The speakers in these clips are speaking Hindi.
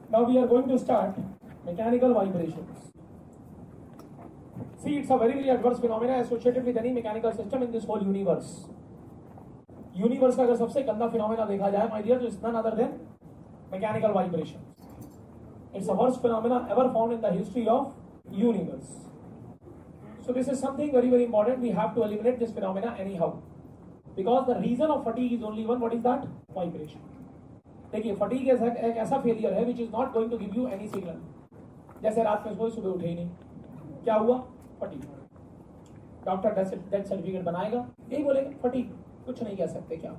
Now we are going to start mechanical vibrations. See, it's a very, very adverse phenomena associated with any mechanical system in this whole universe. Universe का अगर सबसे गंदा फिनोमेना देखा जाए माय डियर, तो it's none other than mechanical vibrations. It's a worst phenomena ever found in the history of universe. So this is something very, very important. We have to eliminate this phenomena anyhow, because the reason of fatigue is only one. What is that? Vibration. देखिए, फटीग एक ऐसा फेलियर है which is not going to give you any signal. जैसे रात में सोए, सुबह उठे ही नहीं, क्या हुआ? फटीग. डॉक्टर डेथ सर्टिफिकेट बनाएगा, यही बोलेगा फटीग, कुछ नहीं कह सकते क्या.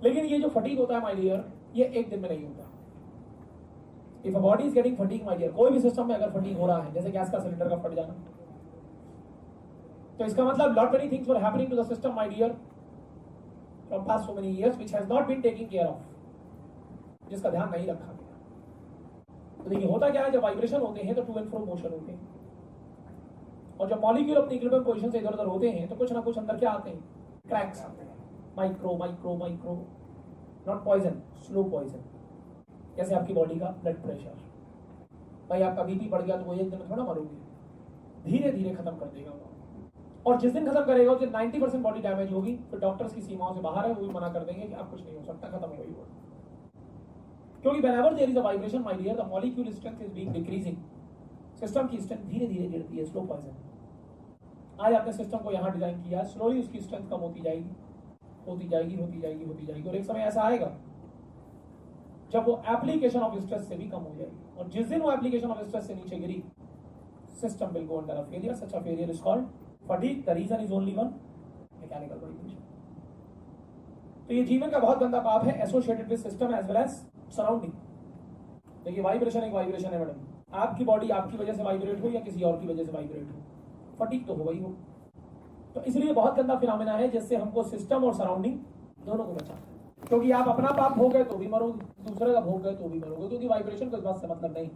लेकिन ये जो फटीग होता है माय डियर, ये एक दिन में नहीं होता. If a body is getting fatigue my dear, कोई भी सिस्टम में अगर फटीग हो रहा है, जैसे गैस का सिलेंडर का फट जाना, तो इसका मतलब lot many things were happening to the system my dear from past so many years which has not been taking care of, जिसका ध्यान नहीं रखा गया. तो देखिए, होता क्या है, जब वाइब्रेशन होते हैं तो टू एंड फ्रो मोशन होते हैं, और जब मॉलिक्यूल अपनी इक्विलिब्रियम पोजीशन से इधर उधर होते हैं तो कुछ ना कुछ अंदर क्या आते हैं? क्रैक्स आते हैं. Micro micro micro, not poison, slow poison. जैसे आपकी बॉडी का ब्लड प्रेशर, भाई आपका बीपी बढ़ गया तो वो एक दिन में थोड़ा मरोगे, धीरे धीरे खत्म कर देगा वो. और जिस दिन खत्म करेगा उस दिन 90% बॉडी डैमेज होगी, फिर डॉक्टर्स की सीमाओं से बाहर है, वो भी मना कर देंगे कि आप कुछ नहीं हो सकता, खत्म हो गई वो. क्योंकि whenever there is a vibration my dear, the molecule strength is being decreasing. System की स्ट्रेंथ धीरे धीरे गिरती है, स्लो पॉइजन. आज आपने सिस्टम को यहाँ डिजाइन किया, स्लोली उसकी स्ट्रेंथ कम होती जाएगी, होती जाएगी, होती जाएगी, होती जाएगी, और एक समय ऐसा आएगा जब वो एप्लीकेशन ऑफ स्ट्रेस से भी कम हो जाएगी. और जिस दिन वो एप्लीकेशन ऑफ स्ट्रेस से नीचे गिरी, system will go under a failure. Such a failure is called fatigue. The reason is only one, mechanical vibration. तो ये जीवन का बहुत गंदा पाप है, associated with system as well as surrounding. देखिए, वाइब्रेशन एक वाइब्रेशन है मैडम. आपकी बॉडी आपकी वजह से वाइब्रेट हो या किसी और की वजह से वाइब्रेट हो, फटीग तो हो गई हो. तो इसलिए बहुत गंदा फिनोमेना है, जिससे हमको सिस्टम और सराउंडिंग दोनों को बचाना है. क्योंकि आप अपना पाप भोग गए तो भी मरोगे, दूसरे का भोग गए तो भी मरोगे, क्योंकि वाइब्रेशन को इस बात से मतलब नहीं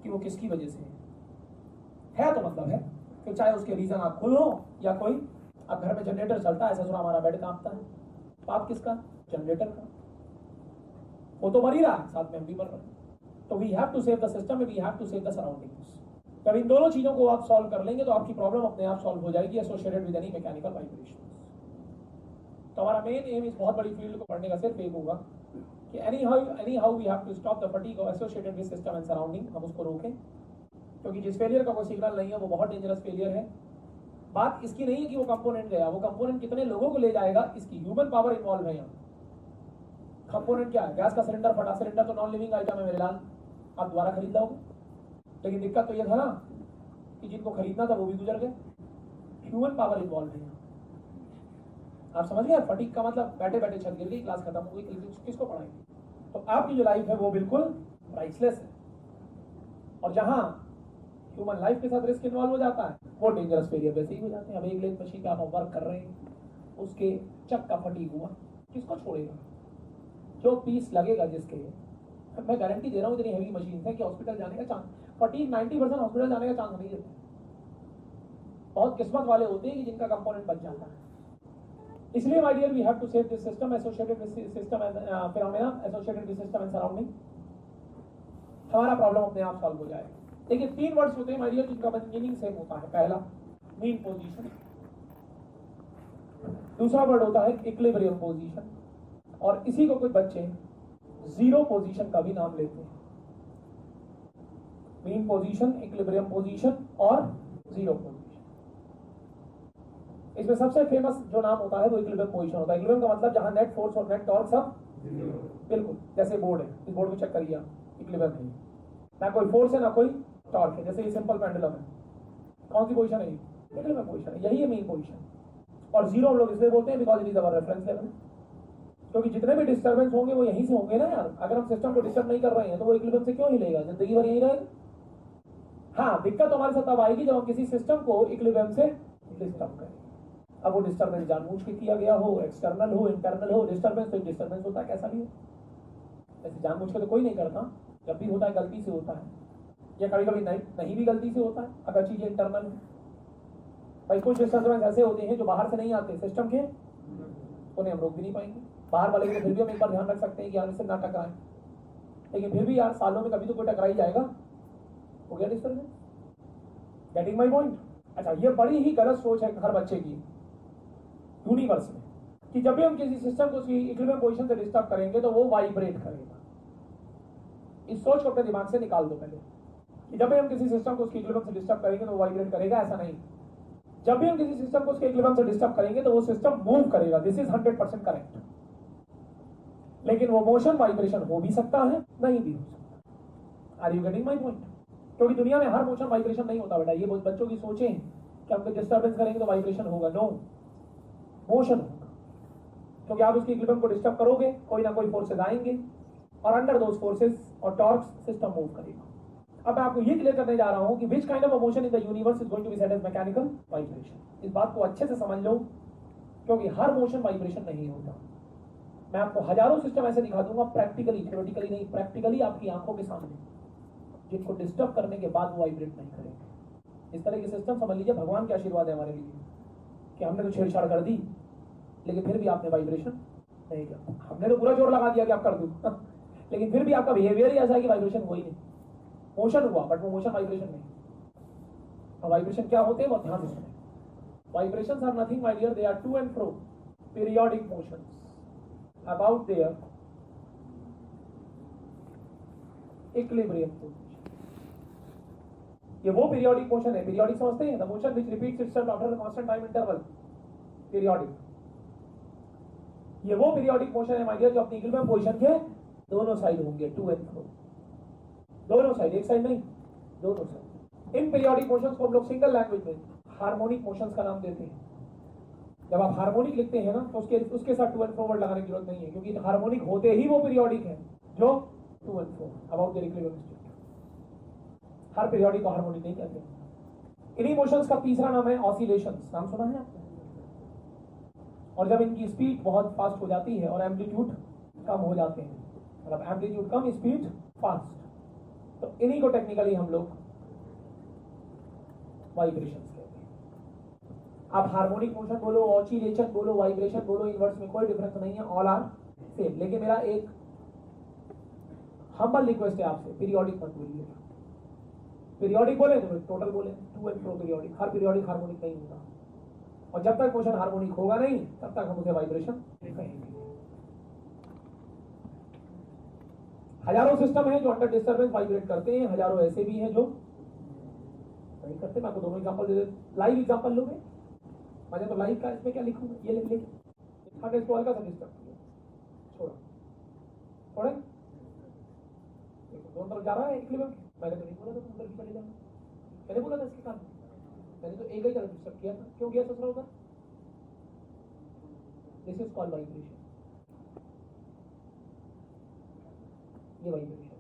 कि वो किसकी वजह से है. तो मतलब है कि चाहे उसके रीजन आप खुद हो या कोई, आप घर में जनरेटर चलता है, ऐसा सुना हमारा बेड कांपता है, पाप किसका? जनरेटर का. वो तो मर ही रहा है, साथ में हम भी मर रहे हैं. तो we have to save the system, we have to save the surroundings. जब इन दोनों चीजों को आप सॉल्व कर लेंगे तो आपकी प्रॉब्लम अपने आप सॉल्व हो जाएगी, associated with any mechanical vibrations. तो हमारा मेन एम इस बहुत बड़ी फील्ड को पढ़ने का सिर्फ एक होगा कि anyhow we have to stop the fatigue associated with system and surrounding. हम उसको रोकें, क्योंकि जिस फेलियर का कोई सिग्नल नहीं है वो बहुत डेंजरस फेलियर है. बात इसकी नहीं है कि वो कंपोनेंट गया, वो कंपोनेंट कितने लोगों को ले जाएगा, इसकी ह्यूमन पावर इन्वॉल्व है यहाँ. कंपोनेंट क्या है? गैस का सिलेंडर फटा, सिलेंडर तो नॉन लिविंग आइटम है मेरे लाल, आप दोबारा खरीद लोगे. लेकिन दिक्कत तो ये था ना कि जिनको खरीदना था वो भी गुजर गए. ह्यूमन पावर इन्वॉल्व है. आप समझ गए? फटीग का मतलब बैठे बैठे छत गिर गई, क्लास खत्म हो गई, किसको पढ़ाएंगे? तो आपकी जो लाइफ है वो बिल्कुल प्राइसलेस है. और जहां ह्यूमन लाइफ के साथ रिस्क इन्वॉल्व हो जाता है, वो डेंजरस फेलियर वैसे ही हो जाते हैं. अब एक लेथ मशीन का आप वर्क कर रहे हैं, उसके चक का फटीग हुआ, किसको छोड़ेगा? जो पीस लगेगा जिसके, मैं गारंटी दे रहा हूँ, इतनी हेवी मशीन है कि हॉस्पिटल जाने का चांस, फटीग 90% हॉस्पिटल जाने का चांस नहीं देते. बहुत किस्मत वाले होते हैं कि जिनका कंपोनेंट बच जाता है. इसलिए my dear, we have to save this system associated with system and phenomena associated with system and surrounding. हमारा प्रॉब्लम अपने आप सॉल्व हो जाएगा. देखिए, 3 वर्ड्स होते हैं माय डियर जिनका मीनिंग सेम होता है. पहला मीन पोजीशन, दूसरा वर्ड होता है इक्विलिब्रियम पोजीशन, और इसी को कुछ बच्चे जीरो पोजीशन का भी नाम लेते हैं. मीन पोजीशन, इक्विलिब्रियम पोजीशन और जीरो पोजीशन. इसमें सबसे फेमस जो नाम होता है वो इक्विलिब्रियम पोजीशन होता है. इक्विलिब्रियम का मतलब जहां नेट फोर्स और नेट टॉर्क सब बिल्कुल, जैसे बोर्ड है, इस बोर्ड को चेक करिए, इक्विलिब्रियम है, ना कोई फोर्स है ना कोई टॉर्क है. जैसे ये सिंपल पेंडुलम है, कौन सी पोजीशन है? इक्विलिब्रियम पोजीशन है, यही है मीन पोजीशन. और जीरो हम लोग इसलिए बोलते हैं because it is our reference level. क्योंकि जितने भी डिस्टर्बेंस होंगे वो यहीं से होंगे ना यार. अगर हम सिस्टम को डिस्टर्ब नहीं कर रहे हैं तो वो इक्विलिब्रियम से क्यों हिलेगा? जिंदगी भर यहीं रहेगा. हाँ, दिक्कत हमारे साथ तब आएगी जब हम किसी सिस्टम को इक्विलिब्रियम से डिस्टर्ब करें. अब वो डिस्टर्बेंस जानबूझ के किया गया हो, एक्सटर्नल हो, इंटरनल हो, डिस्टर्बेंस तो डिस्टर्बेंस होता है, कैसा भी हो. ऐसे जानबूझ के तो कोई नहीं करता, जब भी होता है गलती से होता है, या कभी कभी नहीं भी गलती से होता है अगर चीजें इंटरनल. भाई कुछ डिस्टर्बेंस ऐसे होते हैं जो बाहर से नहीं आते सिस्टम के, उन्हें हम रोक भी नहीं पाएंगे. बाहर वाले के फिर भी हम एक बार ध्यान रख सकते हैं कि यार इससे ना टकराएं. लेकिन फिर भी यार सालों में कभी तो कोई टकरा ही जाएगा, हो गया डिस्टर्बेंस। Getting my point? अच्छा, ये बड़ी ही गलत सोच है हर बच्चे की यूनिवर्स में, कि जब भी हम किसी सिस्टम को उसकी इक्विलिब्रियम पोजीशन से डिस्टर्ब करेंगे तो वो वाइब्रेट करेगा। इस सोच को अपने दिमाग से निकाल दो पहले, कि जब भी हम किसी सिस्टम को उसकी इक्विलिब्रियम से डिस्टर्ब करेंगे तो वो वाइब्रेट करेगा, ऐसा नहीं। जब भी हम किसी सिस्टम को उसके इक्विलिब्रियम से डिस्टर्ब करेंगे तो वो सिस्टम मूव करेगा। This is 100% correct. लेकिन वो मोशन वाइब्रेशन हो भी सकता है, नहीं भी हो सकता। Are you getting my point? क्योंकि दुनिया में हर मोशन वाइब्रेशन नहीं होता बेटा। ये बच्चों की सोचें कि हम डिस्टर्बेंस करेंगे तो वाइब्रेशन होगा, नो, मोशन होगा। क्योंकि आप उसकी इक्विलिब्रियम को डिस्टर्ब करोगे, कोई ना कोई फोर्सेज आएंगे और अंडर दोस फोर्सेज और टॉर्क्स सिस्टम मूव करेगा। अब मैं आपको ये क्लियर करने जा रहा हूं कि which kind of motion in the universe is going to be said as mechanical vibration. इस बात को अच्छे से समझ लो, क्योंकि हर मोशन वाइब्रेशन नहीं होता। मैं आपको हजारों सिस्टम ऐसे दिखा दूंगा प्रैक्टिकली, थ्योरेटिकली नहीं, प्रैक्टिकली आपकी आंखों के सामने, जिनको डिस्टर्ब करने के बाद वो वाइब्रेट नहीं करेंगे। इस तरह के सिस्टम समझ लीजिए भगवान के आशीर्वाद है हमारे लिए, कि हमने तो छेड़छाड़ कर दी लेकिन फिर भी आपने वाइब्रेशन नहीं किया। हमने तो पूरा जोर लगा दिया कि आप कर दो लेकिन फिर भी आपका बिहेवियर ही ऐसा है कि वाइब्रेशन हुआ ही नहीं। मोशन हुआ बट वो मोशन वाइब्रेशन नहीं। और वाइब्रेशन क्या होते हैं वो ध्यान से सुने। Vibrations are nothing my dear, they are to and fro periodic motions about their equilibrium position. ये वो पीरियोडिक मोशन है, पीरियोडिक समझते हैं, the motion which repeats itself after a constant time interval, periodic. ये वो पीरियोडिक मोशन है माय डियर जो अपनी इक्विलिब्रियम पोजीशन के दोनों साइड होंगे, टू एंड फ्रो, दोनों साइड, एक साइड नहीं, दोनों साइड। इन पीरियोडिक मोशंस को हम लोग सिंगल लैंग्वेज में हार्मोनिक मोशंस का नाम देते हैं। जब आप हार्मोनिक लिखते हैं ना तो उसके साथ टू एंड फ्रो वर्ड लगाने की जरूरत नहीं है, क्योंकि हार्मोनिक होते ही वो पीरियोडिक है जो to and fro about their equilibrium state. हर पीरियोडिक को हार्मोनिक नहीं कहते। इन इमोशंस का तीसरा नाम है ऑसिलेशंस। नाम सुना है आपने? और जब इनकी स्पीड बहुत फास्ट हो जाती है और एम्पलीट्यूड कम हो जाते हैं, मतलब एम्पलीट्यूड कम, स्पीड फास्ट, तो इन्हीं को टेक्निकली हम लोग वाइब्रेशंस कहते हैं। आप हार्मोनिक मोशन बोलो, ऑसिलेशन बोलो, वाइब्रेशन बोलो, इनवर्स में कोई डिफरेंस नहीं है, ऑल आर सेम। लेकिन मेरा एक हम्बल रिक्वेस्ट है आपसे, पीरियोडिक मत बोलिए। पीरियोडिक बोले तो टोटल बोले, टू एंड फ्रो पीरियोडिक। हर पीरियोडिक हार्मोनिक नहीं होगा, और जब तक मोशन हार्मोनिक होगा नहीं तब तक हम उसे वाइब्रेशन कहेंगे। हजारों सिस्टम है जो अंडर डिस्टर्बेंस वाइब्रेट करते हैं, हजारों ऐसे भी हैं जो नहीं करते। मैं आपको दोनों एग्जांपल दे देता। लाइव एग्जांपल लोगे? मैंने तो लाइव का इसमें क्या लिखूंगा, ये लिख लेके आगे इसको हल्का सा डिस्टर्ब किया, छोड़ा छोड़े, दोनों तरफ जा रहा है इक्विलिब्रियम। मैंने तो नहीं बोला था तुम उधर की चले जाओ, मैंने बोला था इसके कारण, मैंने तो एक ही तरफ डिस्टर्ब किया था। क्यों किया ससुरा उधर? This is called vibration. ये वाइब्रेशन।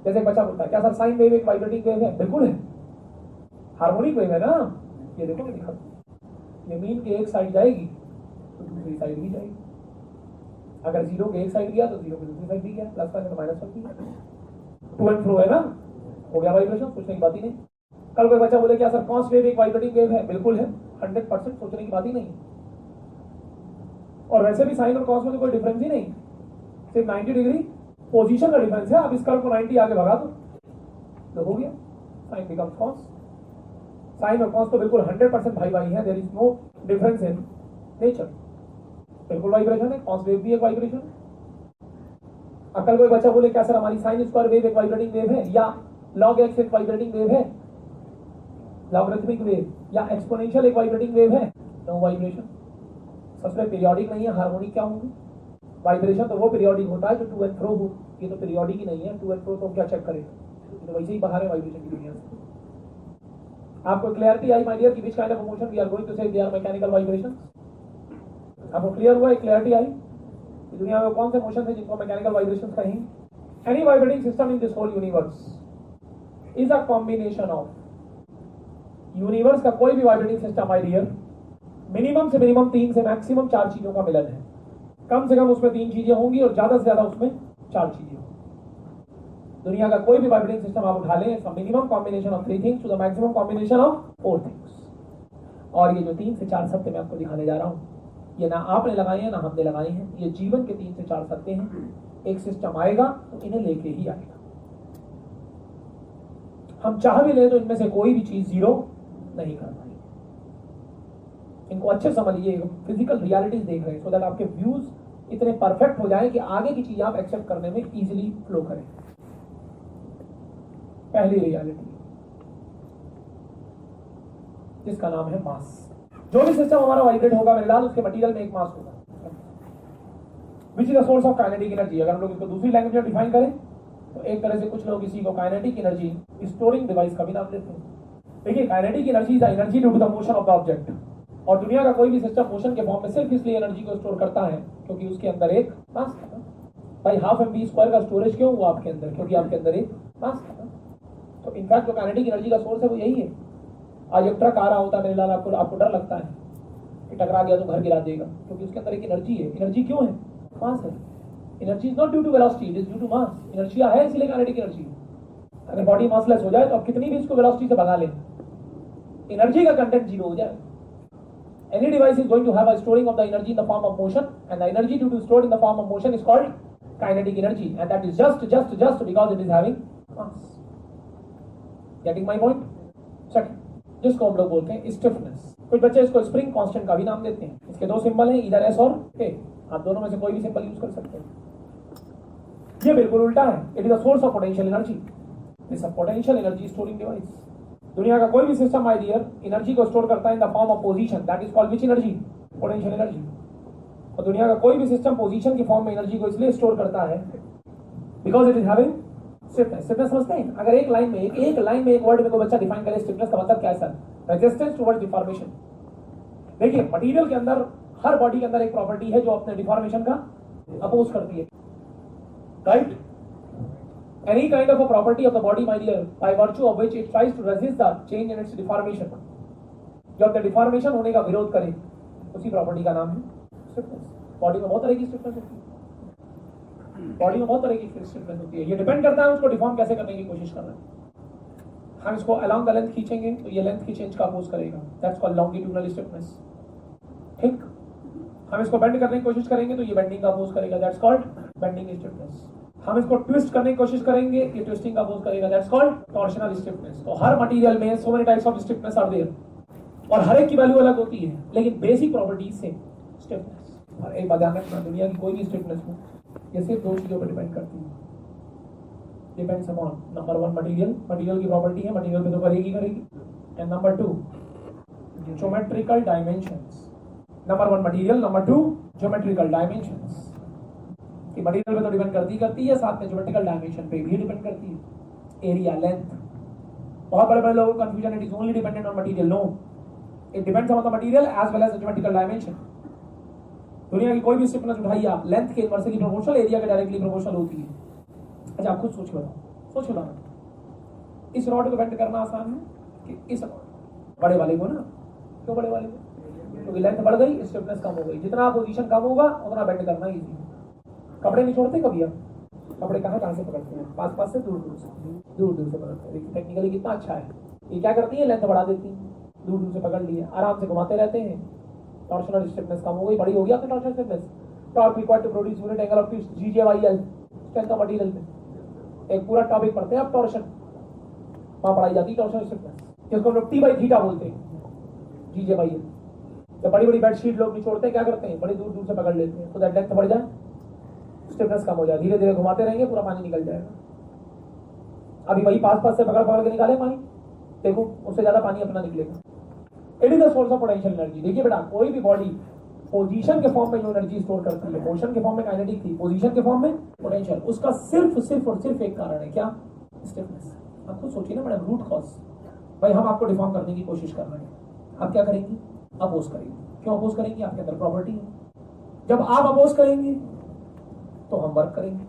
जैसे बच्चा बोलता है क्या सर साइन वेव एक वाइब्रेटिंग वेव है? बिल्कुल है, हार्मोनिक वेव है ना। ये देखो मैं दिखा, ये मीन के एक साइड जाएगी तो दूसरी साइड भी जाएगी। अगर जीरो के एक साइड गया तो जीरो के दूसरी साइड भी गया, प्लस का तो माइनस का भी गया। टू एंड फ्रो है ना, हो गया वाइब्रेशन, सोचने की बात ही नहीं। कल कोई बच्चा बोले क्या सर कॉस वेव एक वाइब्रेटिंग वेव है? बिल्कुल है, 100%, सोचने की बात ही नहीं। और वैसे भी साइन और कॉस में तो कोई डिफरेंस ही नहीं, सिर्फ 90 डिग्री पोजीशन का डिफरेंस है। आप इस कर्व को 90 आगे भगा दो तो हो गया, साइन बिकम्स कॉस। साइन और कॉस तो बिल्कुल 100% भाई भाई है, there is no difference in nature. बिल्कुल वाइब्रेशन है, कॉस वेव भी एक वाइब्रेशन है। अकल कोई बच्चा बोले क्या सर हमारी साइन स्क्वायर वेव एक वाइब्रेटिंग वेव है, या लॉग एक्स एक वाइब्रेटिंग वेव है, लॉगरिथमिक वेव या एक्सपोनेंशियल एक वाइब्रेटिंग वेव है? No vibration. सबसे पीरियोडिक नहीं है, हार्मोनिक क्या होंगे? वाइब्रेशन तो वो पीरियोडिक होता है जो टू एंड फ्रो हो। ये तो पीरियोडिक ही नहीं है, टू एंड फ्रो तो क्या चेक करें, तो वैसे ही बाहर है वाइब्रेशन की दुनिया से। आपको क्लियरिटी आई माय डियर कि which kind of motion we are going to say they are mechanical vibrations? आपको क्लियर हुआ, एक क्लियरिटी आई कि दुनिया में कौन से मोशन है जिनको मैकेनिकल वाइब्रेशंस कहेंगे। Any vibrating system in this whole universe is a combination of, universe का कोई भी vibrating system my dear minimum से मिनिमम 3 से मैक्सिमम 4 चीजों का मिलन है। कम से कम उसमें 3 चीजें होंगी और ज्यादा से ज्यादा उसमें 4 चीजें होंगी। दुनिया का कोई भी वाइब्रेटिंग सिस्टम आप उठा लें, minimum combination of 3 things to the maximum combination of 4 things. और ये जो 3 से 4 शब्द मैं आपको दिखाने जा रहा हूं, ये ना आपने लगाए हैं ना हमने लगाए हैं, ये जीवन के 3 से 4 सत्य हैं। एक सिस्टम आएगा तो इन्हें लेके ही आएगा। हम चाह भी ले तो इनमें से कोई भी चीज जीरो नहीं कर पाएंगे। इनको अच्छे समझिए, फिजिकल रियलिटीज देख रहे हैं, सो दैट आपके व्यूज इतने परफेक्ट हो जाए कि आगे की चीज आप एक्सेप्ट करने में इजीली फ्लो करें। पहली रियलिटी जिसका नाम है मास। जो भी सिस्टम हमारा वाइब्रेट होगा मेरे लाल, उसके मटेरियल में एक मास होगा, which is the source of kinetic energy. अगर हम लोग इसको दूसरी लैंग्वेज में डिफाइन करें तो एक तरह से कुछ लोग इसी को काइनेटिक एनर्जी स्टोरिंग डिवाइस का भी नाम देते हैं। देखिए, kinetic energy is energy due to the motion of the object. और दुनिया का कोई भी सिस्टम मोशन के फॉर्म में सिर्फ इसलिए एनर्जी को स्टोर करता है क्योंकि उसके अंदर एक मास था। भाई हाफ mv² का स्टोरेज क्यों हुआ आपके अंदर? क्योंकि आपके अंदर एक मास था। तो इनफैक्ट जो काइनेटिक एनर्जी का सोर्स है वो यही है। आज एक ट्रक आ रहा होता है मेरे लाल, आपको डर लगता है कि टकरा गया तो घर गिरा देगा, क्योंकि उसके अंदर एक एनर्जी है। एनर्जी क्यों है? मास है। Energy is not due to velocity, it is due to mass. Inertia है इसलिए काइनेटिक एनर्जी। अगर बॉडी मासलेस हो जाए तो आप कितनी भी इसको वेलोसिटी से भगा लें, एनर्जी का कंटेंट जीरो हो जाए। Any device is going to have a storing of the energy in the form of motion, and the energy due to stored in the form of motion is called kinetic energy, and that is just because it is having mass. Getting my point? Second, जिसको हम लोग बोलते हैं stiffness। कुछ बच्चे इसको स्प्रिंग कांस्टेंट का भी नाम देते हैं। इसके दो सिंबल हैं, इधर S और K। आप दोनों में से कोई भी सिंबल यूज कर सकते हैं। ये बिल्कुल उल्टा है। It is a source of potential energy. It's a potential energy storing device. दुनिया का कोई भी सिस्टम माय डियर एनर्जी को स्टोर करता है in the form of position, that is called which energy? Potential energy. और दुनिया का कोई भी सिस्टम पोजीशन के फॉर्म में एनर्जी को इसलिए स्टोर करता है because it is having stiffness. Stiffness समझते हैं? अगर एक लाइन में एक वर्ड में कोई बच्चा डिफाइन करे स्टिफनेस का मतलब क्या है सर? Resistance towards deformation. देखिए, मटेरियल के अंदर, हर बॉडी के अंदर एक प्रॉपर्टी है जो अपने डिफॉर्मेशन का अपोज करती है, right? Any kind of a property of the body, my dear, by virtue of which it tries to resist the change in its deformation, जो अपने डिफॉर्मेशन होने का विरोध करे, उसी प्रॉपर्टी का नाम है स्टिफनेस। बॉडी में बहुत तरह की स्टिफनेस होती है। बॉडी में बहुत तरह की स्टिफनेस होती है। ये डिपेंड करता है उसको डिफॉर्म कैसे करने की कोशिश कर रहे हैं। हम इसको अलोंग द लेंथ खींचेंगे तो ये लेंथ की चेंज का अपोज करेगा, दैट्स कॉल्ड लॉन्गिट्यूडनल स्टिफनेस। ठीक, हम इसको बेंड करने की कोशिश करेंगे तो ये बेंडिंग का अपोज करेगा, दैट्स कॉल्ड बेंडिंग स्टिफनेस। हम इसको ट्विस्ट करने की कोशिश करेंगे, ये ट्विस्टिंग का अपोज करेगा, दैट्स कॉल्ड टॉर्शनल स्टिफनेस। तो हर मटेरियल में so many types of stiffness are there, और हर एक की वैल्यू अलग होती है, लेकिन बेसिक प्रॉपर्टीज से स्टिफनेस। और एक बात ध्यान रखना, दुनिया की कोई भी स्टिफनेस हो, ये सिर्फ दो चीजों पर डिपेंड करती है। डिपेंड्स अपॉन नंबर 1 मटेरियल की प्रॉपर्टी है, मटेरियल पे तो करेगी, and number 2 geometrical dimensions. Number 1 material, number 2 geometrical dimensions. कि मटेरियल पे तो डिपेंड करती है, साथ में ज्योमेट्रिकल डायमेंशन पे भी डिपेंड करती है। Area, length. बहुत बड़े लोगों को कंफ्यूजन है, it is only dependent on material. No, it depends on the material as well as the geometrical dimension. दुनिया की कोई भी स्टिफनेस उठाइए आप, लेंथ के इनवर्सली प्रोपोर्शनल, एरिया के डायरेक्टली प्रोपोर्शनल होती है। अच्छा, आप खुद सोच लो, इस रॉड को बेंड करना आसान है कि इस बड़े वाले को ना? क्यों बड़े वाले को? क्योंकि लेंथ बढ़ गई, स्टिफनेस कम हो गई। जितना पोजीशन कम होगा उतना बेंड करना इजी है। कपड़े नहीं छोड़ते कभी आप? कपड़े कहाँ से पकड़ते हैं? पास से, दूर से पकड़ते हैं। देखिए टेक्निकली कितना अच्छा है। ये क्या करती है? लेंथ बढ़ा देती है, दूर से पकड़ लिए, आराम से घुमाते रहते हैं। टॉर्शनल स्टिफनेस कम हो गई, बड़ी हो गई आपकी torsional stiffness. Torque required to produce unit angle of twist, GJYL, strength of material पे एक पूरा टॉपिक पढ़ते हैं आप, टॉर्शन। वहाँ पढ़ाई जाती है टॉर्शनल स्टिफनेस, जिसको हम लोग T/θ बोलते हैं, GJYL। जब बड़ी बेडशीट लोग निचोड़ते हैं, क्या करते हैं? बड़ी दूर से पकड़ लेते हैं, तो दैट लेंथ बढ़ जाए, स्टिफनेस कम हो जाए। धीरे धीरे घुमाते रहेंगे, पूरा पानी निकल जाएगा। अभी वही पास से पकड़ के निकाले पानी, देखो उससे ज्यादा पानी अपना निकलेगा। It is the source of potential energy. देखिए बेटा, कोई भी बॉडी पोजीशन के फॉर्म में जो एनर्जी स्टोर करती है, मोशन के फॉर्म में काइनेटिक थी, पोजीशन के फॉर्म में पोटेंशियल, उसका सिर्फ एक कारण है, क्या? स्टिफनेस। आप खुद सोचिए ना मैडम, रूट कॉज। भाई हम आपको डिफॉर्म करने की कोशिश कर रहे हैं, आप क्या करेंगी? अपोज करेंगे। क्यों अपोज करेंगे? आपके अंदर प्रॉपर्टी है। जब आप अपोज करेंगे तो हम वर्क करेंगे।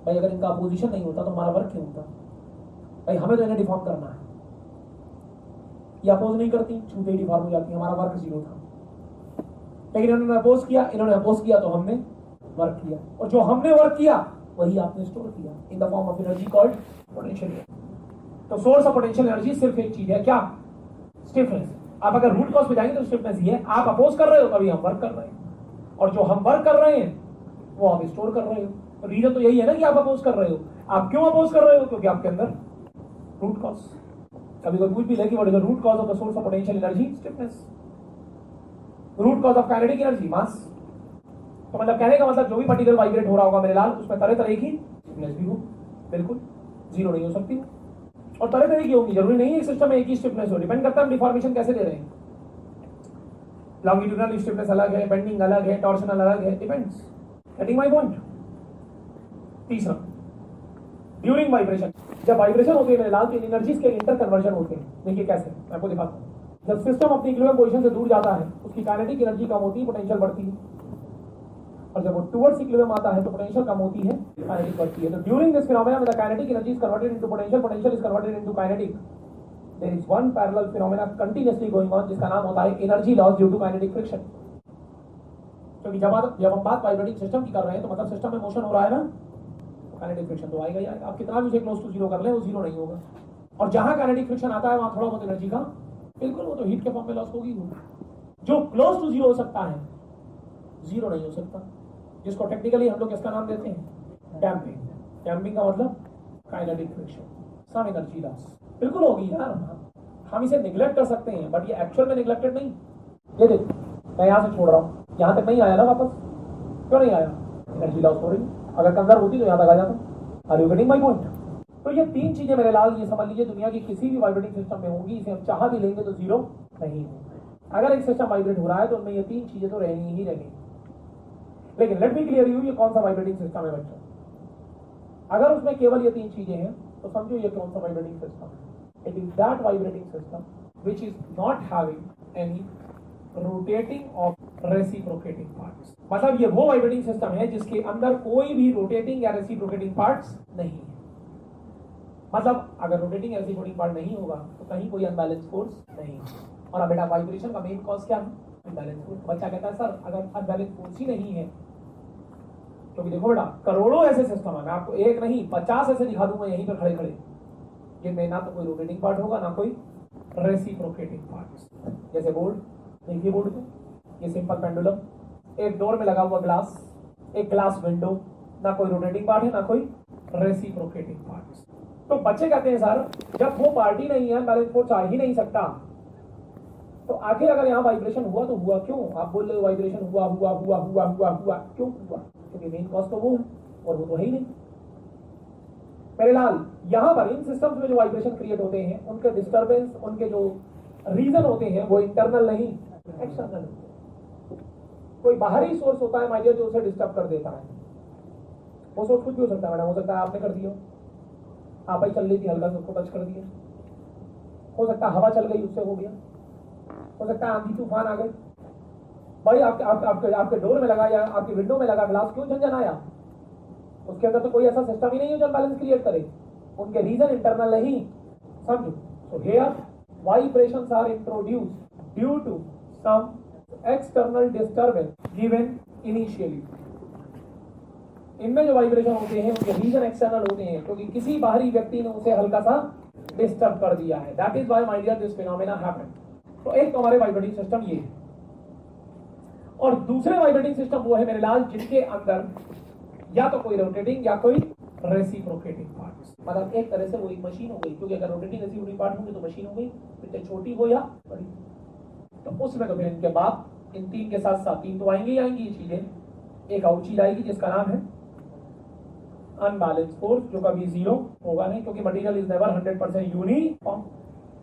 भाई अगर इनका अपोजिशन नहीं होता तो हमारा वर्क क्यों होता? भाई हमें तो इन्हें डिफॉर्म करना है। ये अपोज नहीं करती, छूते ही डिफॉर्म हो जाती, हमारा वर्क जीरो था। लेकिन इन्होंने अपोज किया तो हमने वर्क किया, और जो हमने वर्क किया वही आपने स्टोर किया in the form of energy called potential. तो सोर्स ऑफ पोटेंशियल एनर्जी सिर्फ एक चीज है, क्या? स्टिफनेस। आप अगर रूट कॉज पे जाएंगे तो स्टिफनेस ये है, आप अपोज कर रहे हो तभी हम वर्क कर रहे हैं, और जो हम वर्क कर रहे हैं वो आप स्टोर कर रहे हो। रीजन तो यही है ना कि आप अपोज कर रहे हो। आप क्यों अपोज कर रहे हो? क्योंकि आपके अंदर रूट कॉज। कभी कोई पूछ भी ले कि what is the root cause of the source of potential energy? Stiffness. Root cause of kinetic energy? Mass. तो मतलब कहने का मतलब जो भी पार्टिकल वाइब्रेट हो रहा होगा मेरे लाल, उसमें तरह तरह की स्टिफनेस भी हो, बिल्कुल जीरो नहीं हो सकती, और तरह तरह की होगी। जरूरी नहीं है एक सिस्टम में एक ही स्टिफनेस हो, डिपेंड करता है हम डिफॉर्मेशन कैसे दे रहे हैं। लॉन्गिट्यूडनल स्टिफनेस अलग है, बेंडिंग अलग है, टॉर्शनल अलग है, डिपेंड्स। Getting my point? तीसरा, ड्यूरिंग वाइब्रेशन, जब वाइब्रेशन होती है मेरे लाल तो एनर्जीज के इंटर कन्वर्जन होते हैं। देखिए कैसे, मैं आपको दिखाता हूँ। जब सिस्टम अपनी इक्विलिब्रियम पोजीशन से दूर जाता है उसकी काइनेटिक एनर्जी कम होती है, पोटेंशियल बढ़ती है, और जब वो टुवर्ड्स इक्विलिब्रियम आता है तो पोटेंशियल कम होती है, काइनेटिक बढ़ती है। तो during this phenomena the kinetic energy is converted into potential, potential is converted into kinetic. There is one parallel phenomena continuously going on जिसका नाम होता है energy loss due to kinetic friction. क्योंकि जब हम बात वाइब्रेटिंग सिस्टम की कर रहे हैं तो मतलब सिस्टम में मोशन हो रहा है ना, काइनेटिक फ्रिक्शन तो आएगा ही आएगा। आप कितना भी उसे क्लोज टू जीरो कर ले वो जीरो नहीं होगा, और जहां काइनेटिक फ्रिक्शन आता है वहां थोड़ा बहुत एनर्जी का बिल्कुल वो तो हीट के फॉर्म में लॉस होगी। जो क्लोज टू जीरो हो सकता है जीरो नहीं हो सकता, जिसको टेक्निकली हम लोग इसका नाम देते हैं डैम्पिंग। डैम्पिंग का मतलब kinetic friction, some energy loss बिल्कुल होगी यार। हम इसे निगलेक्ट कर सकते हैं बट ये एक्चुअल में निगलेक्टेड नहीं। ये देखो मैं यहाँ से छोड़ रहा हूँ, यहाँ तक नहीं आया ना वापस, क्यों नहीं आया? एनर्जी लॉस हो रही है। अगर कंजर्व होती तो यहाँ तक आ जाता। Are you getting my point? तो ये तीन चीजें मेरे लाल ये समझ लीजिए दुनिया की किसी भी वाइब्रेटिंग सिस्टम में होंगी, इसे हम चाह भी लेंगे तो जीरो नहीं होगा। अगर एक सिस्टम वाइब्रेट हो रहा है तो उनमें ये तीन चीजें तो रहनी ही रहेंगी। लेकिन लेट मी क्लियर यू, ये कौन सा वाइब्रेटिंग सिस्टम है बच्चों? अगर उसमें केवल ये तीन चीजें हैं तो समझो ये कौन सा वाइब्रेटिंग सिस्टम है। It is that vibrating system which is not having any rotating of reciprocating parts. मतलब ये वो वाइब्रेटिंग सिस्टम है जिसके अंदर कोई भी रोटेटिंग या रेसिप्रोकेटिंग पार्ट्स नहीं है। मतलब अगर रोटेटिंग या रेसिप्रोकेटिंग पार्ट नहीं होगा तो कहीं कोई अनबैलेंस फोर्स नहीं है। और अब बेटा वाइब्रेशन का मेन कॉज क्या है? Unbalance force. बच्चा कहता है सर अगर अनबैलेंस फोर्स ही नहीं है, क्योंकि देखो बेटा करोड़ों ऐसे सिस्टम है, मैं आपको एक नहीं 50 ऐसे दिखा दूंगा यहीं पर खड़े खड़े, जिनमें ना तो कोई रोटेटिंग पार्ट होगा ना कोई रेसिप्रोकेटिंग पार्ट। जैसे बोर्ड, देखिए बोर्ड को, ये सिंपल पेंडुलम, एक डोर में लगा हुआ ग्लास, एक ग्लास विंडो, ना कोई रोटेटिंग पार्ट है ना कोई रेसिप्रोकेटिंग पार्ट। तो बच्चे कहते हैं सर जब वो पार्टी नहीं है, बैलेंस फोर्स आ ही नहीं सकता, तो आखिर अगर यहाँ वाइब्रेशन हुआ तो हुआ क्यों? आप बोल रहे हो वाइब्रेशन हुआ हुआ हुआ हुआ हुआ हुआ, क्यों हुआ? क्योंकि मेन कॉज तो वो है और वो तो है ही नहीं। मेरे लाल यहाँ पर इन सिस्टम्स में जो वाइब्रेशन क्रिएट होते हैं उनके डिस्टर्बेंस, उनके जो रीजन होते हैं वो इंटरनल नहीं एक्सटर्नल। कोई बाहरी सोर्स होता है माइडियर जो उसे डिस्टर्ब कर देता है। वो सोर्स कुछ भी हो सकता है मैडम, हो सकता है आपने कर दिया, आप ही चल रही थी हल्का से उसको टच कर दिया, हो सकता है हवा चल गई उससे हो गया, हो सकता है आंधी तूफान आ गए। भाई आपके डोर में लगा या आपके विंडो में लगा ग्लास क्यों झंझनाया? उसके अंदर तो कोई ऐसा सिस्टम ही नहीं है जो बैलेंस क्रिएट करे। उनके रीजन इंटरनल नहीं, समझो। So here vibrations are introduced due to some external disturbance given initially. इनमें जो वाइब्रेशन होते हैं उनके रीजन एक्सटर्नल होते हैं क्योंकि किसी बाहरी व्यक्ति ने उसे हल्का सा डिस्टर्ब कर दिया है। That is why my dear this phenomena happened. तो एक तो हमारे वाइब्रेटिंग सिस्टम ये है, और दूसरे वाइब्रेटिंग सिस्टम वो है मेरे लाल जिनके अंदर या तो कोई रोटेटिंग या कोई रेसिप्रोकेटिंग पार्ट्स। मतलब एक तरह से वो एक मशीन हो गई, क्योंकि अगर रोटेटिंग रेसिप्रोकेटिंग पार्ट होंगे तो मशीन हो गई, फिर छोटी हो या बड़ी। तो उसमें तो फिर इनके बाद इन तीन के साथ साथ तीन तो आएंगी ही आएंगी ये चीजें। एक और चीज आएगी जिसका नाम है अनबैलेंस फोर्स, जो कभी जीरो होगा नहीं क्योंकि मटेरियल इज नेवर 100% यूनिफॉर्म।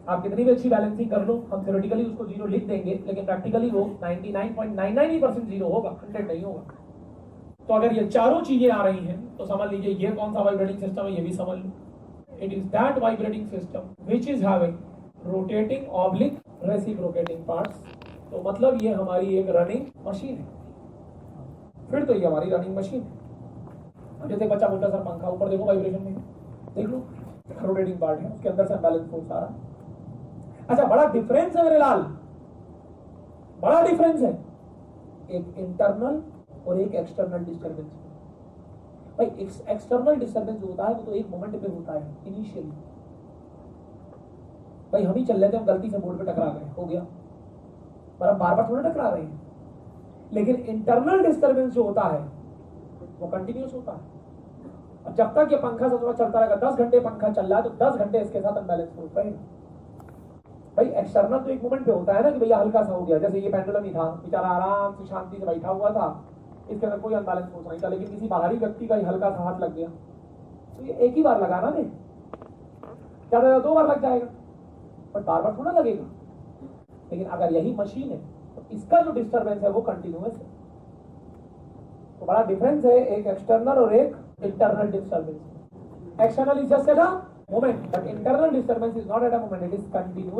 आप कितनी भी अच्छी बैलेंसिंग कर लो, हम थ्योरेटिकली उसको जीरो लिख देंगे लेकिन प्रैक्टिकली वो 99.99% जीरो होगा, 100 नहीं होगा। तो अगर ये चारों चीजें आ रही हैं तो समझ लीजिए ये कौन सा वाइब्रेटिंग सिस्टम है, ये भी समझ लो। It is that vibrating system which is having rotating oblique reciprocating parts. तो मतलब ये हमारी एक रनिंग मशीन है। फिर तो ये हमारी रनिंग मशीन है। जैसे बच्चा बोलता सर पंखा ऊपर देखो वाइब्रेशन में, देख लो रोटेटिंग पार्ट है, उसके अंदर से बैलेंस फोर्स आ रहा है। अच्छा बड़ा डिफरेंस है मेरे लाल, बड़ा डिफरेंस है, एक इंटरनल और एक एक्सटर्नल डिस्टर्बेंस। भाई एक्सटर्नल डिस्टर्बेंस जो होता है वो तो एक मोमेंट पे होता है इनिशियली। भाई हम ही चल रहे थे, हम गलती से बोर्ड पे टकरा गए, हो गया, पर हम बार बार थोड़ा टकरा रहे हैं, लेकिन इंटरनल डिस्टर्बेंस जो होता है वो कंटिन्यूस होता है। और जब तक ये पंखा चलता रहेगा, 10 घंटे पंखा चल रहा है तो 10 घंटे इसके साथ अनबैलेंस फोर्स रहेगा। भाई एक्सटर्नल तो एक मोमेंट पे होता है ना कि भैया हल्का सा हो गया, जैसे ये पेंडुलम ही था, बेचारा आराम से शांति से बैठा हुआ था, इसके अंदर कोई अनबैलेंस फोर्स नहीं था, लेकिन किसी बाहरी व्यक्ति का ही हल्का सा हाथ लग गया तो ये एक ही बार लगा ना, नहीं ज्यादा 2 बार लग जाएगा, पर बार बार थोड़ा लगेगा। लेकिन अगर यही मशीन है तो इसका जो डिस्टर्बेंस है वो कंटिन्यूअस है। तो बड़ा डिफरेंस है एक एक्सटर्नल और एक internal disturbance. External is just at a moment, but internal disturbance is not at a moment, it is continuous.